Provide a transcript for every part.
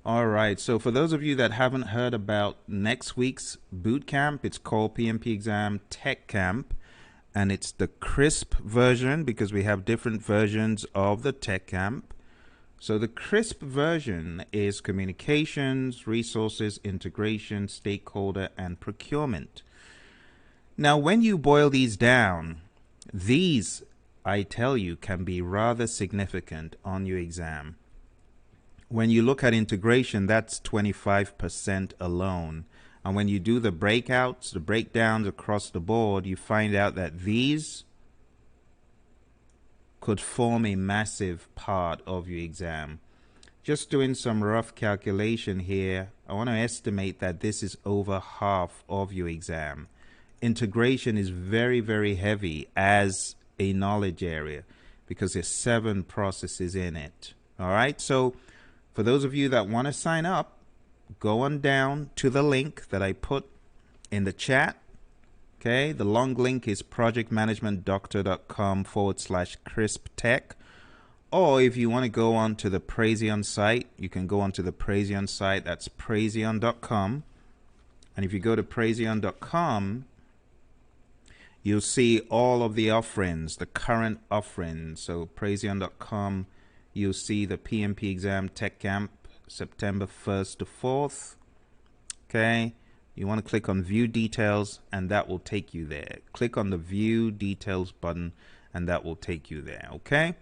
All right. So for those of you that haven't heard about next week's boot camp, it's called PMP Exam Tech Camp, and it's the crisp version because we have different versions of the Tech Camp. So the crisp version is communications, resources, integration, stakeholder, and procurement. Now, when you boil these down, these, I tell you, can be rather significant on your exam. When you look at integration, that's 25% alone. And when you do the breakouts, the breakdowns across the board, you find out that these could form a massive part of your exam. Just doing some rough calculation here, I want to estimate that this is over half of your exam. Integration is very, very heavy as a knowledge area because there's 7 processes in it. All right, so for those of you that want to sign up, go on down to the link that I put in the chat. Okay, the long link is projectmanagementdoctor.com/crisptech. Or if you want to go on to the Praizion site, you can go on to the Praizion site. That's praizion.com. And if you go to praizion.com, you'll see all of the offerings, the current offerings. So praizion.com, you'll see the PMP Exam Tech Camp, September 1st to 4th. Okay, you want to click on View Details, and that will take you there. Click on the View Details button, and that will take you there. Okay,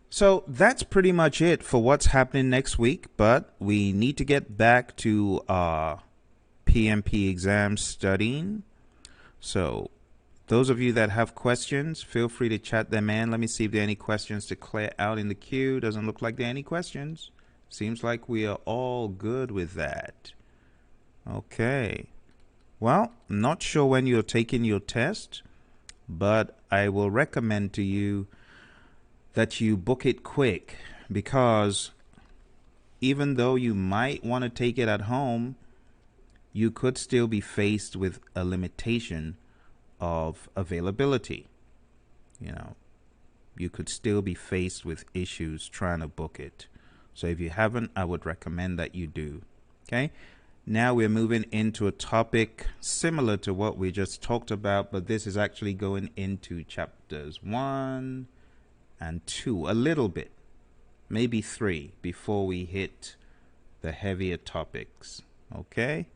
so that's pretty much it for what's happening next week, but we need to get back to PMP exam studying. So those of you that have questions, feel free to chat them in. Let me see if there are any questions to clear out in the queue. Doesn't look like there are any questions. Seems like we are all good with that. Okay. Well, I'm not sure when you're taking your test, but I will recommend to you that you book it quick, because even though you might want to take it at home, you could still be faced with a limitation of availability. You could still be faced with issues trying to book it. So if you haven't, I would recommend that you do. Okay, now we're moving into a topic similar to what we just talked about, but this is actually going into chapters 1 and 2 a little bit, maybe 3, before we hit the heavier topics. Okay,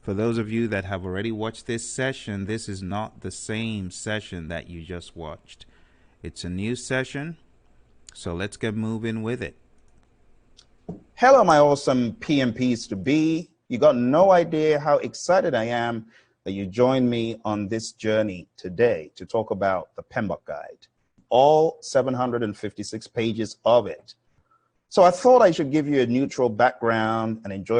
for those of you that have already watched this session, this is not the same session that you just watched. It's a new session, so let's get moving with it. Hello, my awesome PMPs to be. You got no idea how excited I am that you joined me on this journey today to talk about the PMBOK guide, all 756 pages of it. So I thought I should give you a neutral background and enjoy